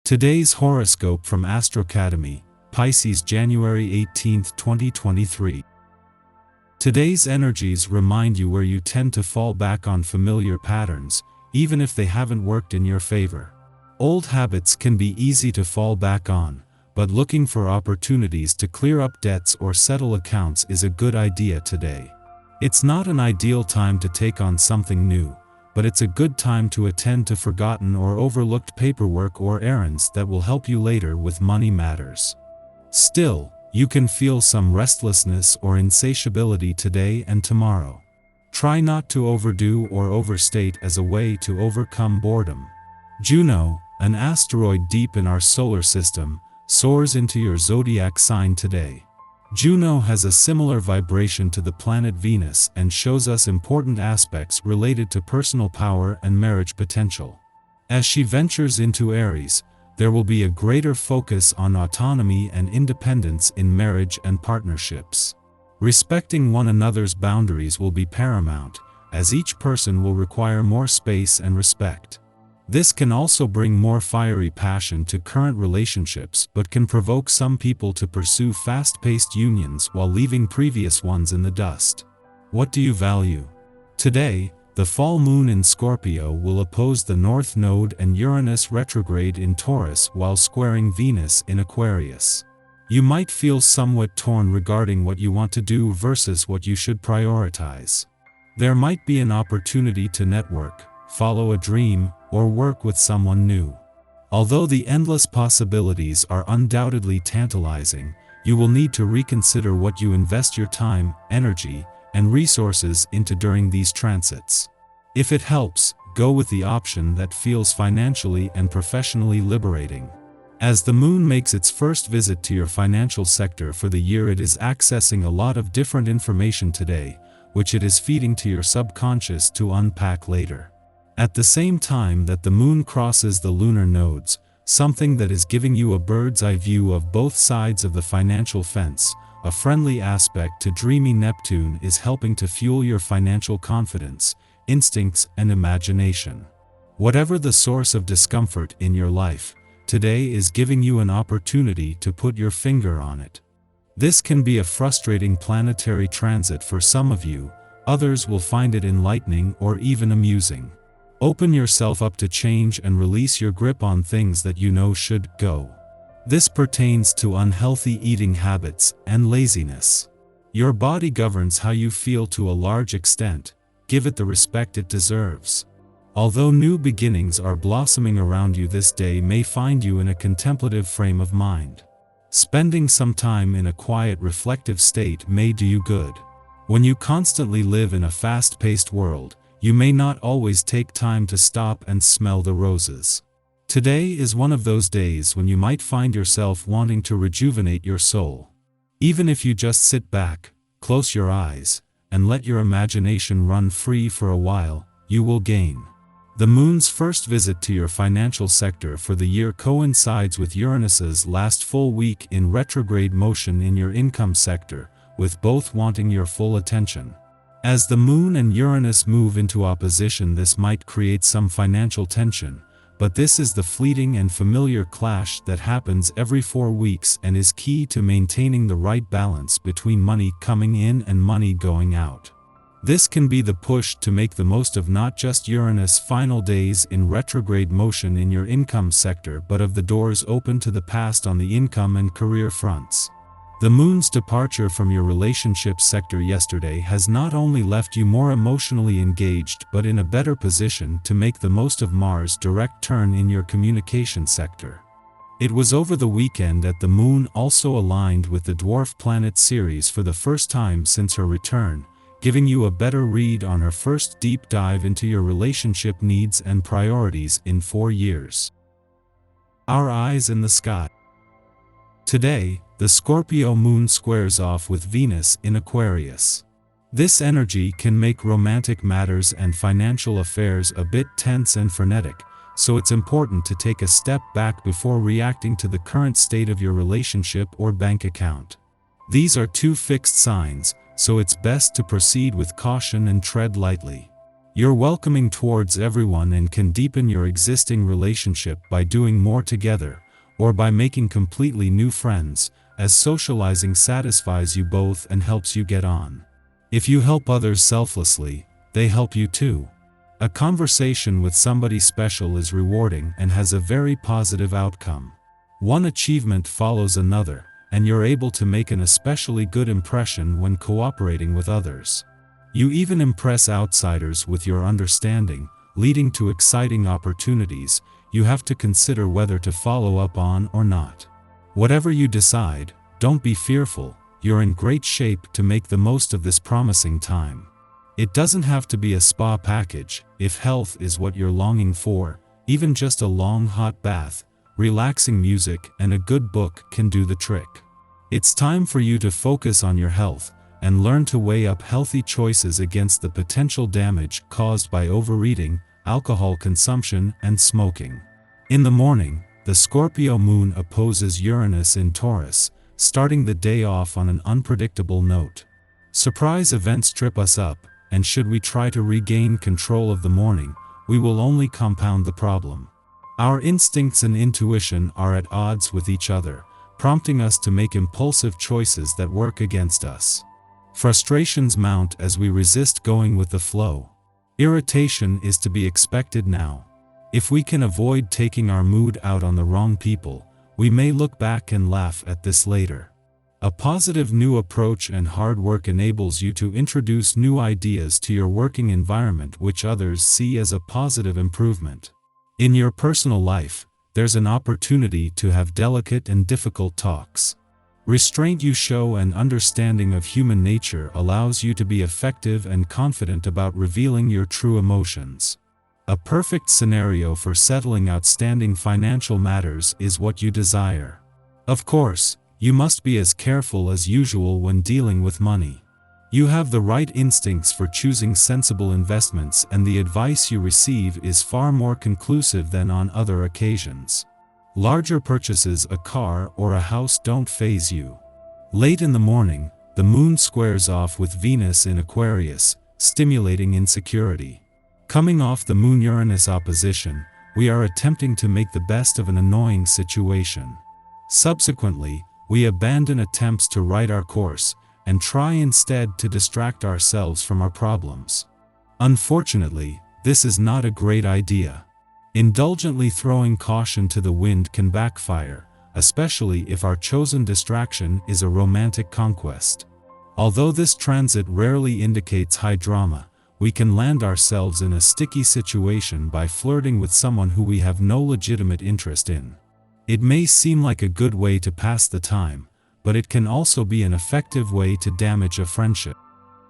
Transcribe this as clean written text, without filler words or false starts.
Today's horoscope from Astrocademy, Pisces January 18, 2023. Today's energies remind you where you tend to fall back on familiar patterns, even if they haven't worked in your favor. Old habits can be easy to fall back on, but looking for opportunities to clear up debts or settle accounts is a good idea today. It's not an ideal time to take on something new, but it's a good time to attend to forgotten or overlooked paperwork or errands that will help you later with money matters. Still, you can feel some restlessness or insatiability today and tomorrow. Try not to overdo or overstate as a way to overcome boredom. Juno, an asteroid deep in our solar system, soars into your zodiac sign today. Juno has a similar vibration to the planet Venus and shows us important aspects related to personal power and marriage potential. As she ventures into Aries, there will be a greater focus on autonomy and independence in marriage and partnerships. Respecting one another's boundaries will be paramount, as each person will require more space and respect. This can also bring more fiery passion to current relationships but can provoke some people to pursue fast-paced unions while leaving previous ones in the dust. What do you value? Today, the full moon in Scorpio will oppose the North Node and Uranus retrograde in Taurus while squaring Venus in Aquarius. You might feel somewhat torn regarding what you want to do versus what you should prioritize. There might be an opportunity to network, follow a dream, or work with someone new. Although the endless possibilities are undoubtedly tantalizing, you will need to reconsider what you invest your time, energy, and resources into during these transits. If it helps, go with the option that feels financially and professionally liberating. As the moon makes its first visit to your financial sector for the year, it is accessing a lot of different information today, which it is feeding to your subconscious to unpack later. At the same time that the moon crosses the lunar nodes, something that is giving you a bird's eye view of both sides of the financial fence, a friendly aspect to dreamy Neptune is helping to fuel your financial confidence, instincts, and imagination. Whatever the source of discomfort in your life, today is giving you an opportunity to put your finger on it. This can be a frustrating planetary transit for some of you, others will find it enlightening or even amusing. Open yourself up to change and release your grip on things that you know should go. This pertains to unhealthy eating habits and laziness. Your body governs how you feel to a large extent. Give it the respect it deserves. Although new beginnings are blossoming around you, this day may find you in a contemplative frame of mind. Spending some time in a quiet, reflective state may do you good. When you constantly live in a fast-paced world, you may not always take time to stop and smell the roses. Today is one of those days when you might find yourself wanting to rejuvenate your soul. Even if you just sit back, close your eyes, and let your imagination run free for a while, you will gain. The moon's first visit to your financial sector for the year coincides with Uranus's last full week in retrograde motion in your income sector, with both wanting your full attention. As the moon and Uranus move into opposition, this might create some financial tension, but this is the fleeting and familiar clash that happens every 4 weeks and is key to maintaining the right balance between money coming in and money going out. This can be the push to make the most of not just Uranus' final days in retrograde motion in your income sector, but of the doors open to the past on the income and career fronts. The moon's departure from your relationship sector yesterday has not only left you more emotionally engaged but in a better position to make the most of Mars' direct turn in your communication sector. It was over the weekend that the moon also aligned with the dwarf planet Ceres for the first time since her return, giving you a better read on her first deep dive into your relationship needs and priorities in 4 years. Our eyes in the sky. Today, the Scorpio moon squares off with Venus in Aquarius. This energy can make romantic matters and financial affairs a bit tense and frenetic, so it's important to take a step back before reacting to the current state of your relationship or bank account. These are two fixed signs, so it's best to proceed with caution and tread lightly. You're welcoming towards everyone and can deepen your existing relationship by doing more together, or by making completely new friends, as socializing satisfies you both and helps you get on. If you help others selflessly, they help you too. A conversation with somebody special is rewarding and has a very positive outcome. One achievement follows another, and you're able to make an especially good impression when cooperating with others. You even impress outsiders with your understanding, leading to exciting opportunities you have to consider whether to follow up on or not. Whatever you decide, don't be fearful, you're in great shape to make the most of this promising time. It doesn't have to be a spa package. If health is what you're longing for, even just a long hot bath, relaxing music, and a good book can do the trick. It's time for you to focus on your health and learn to weigh up healthy choices against the potential damage caused by overeating, alcohol consumption, and smoking. In the morning, the Scorpio moon opposes Uranus in Taurus, starting the day off on an unpredictable note. Surprise events trip us up, and should we try to regain control of the morning, we will only compound the problem. Our instincts and intuition are at odds with each other, prompting us to make impulsive choices that work against us. Frustrations mount as we resist going with the flow. Irritation is to be expected now. If we can avoid taking our mood out on the wrong people, we may look back and laugh at this later. A positive new approach and hard work enables you to introduce new ideas to your working environment which others see as a positive improvement. In your personal life, there's an opportunity to have delicate and difficult talks. Restraint you show and understanding of human nature allows you to be effective and confident about revealing your true emotions. A perfect scenario for settling outstanding financial matters is what you desire. Of course, you must be as careful as usual when dealing with money. You have the right instincts for choosing sensible investments, and the advice you receive is far more conclusive than on other occasions. Larger purchases, a car or a house, don't faze you. Late in the morning, the moon squares off with Venus in Aquarius, stimulating insecurity. Coming off the Moon-Uranus opposition, we are attempting to make the best of an annoying situation. Subsequently, we abandon attempts to right our course, and try instead to distract ourselves from our problems. Unfortunately, this is not a great idea. Indulgently throwing caution to the wind can backfire, especially if our chosen distraction is a romantic conquest. Although this transit rarely indicates high drama, we can land ourselves in a sticky situation by flirting with someone who we have no legitimate interest in. It may seem like a good way to pass the time, but it can also be an effective way to damage a friendship.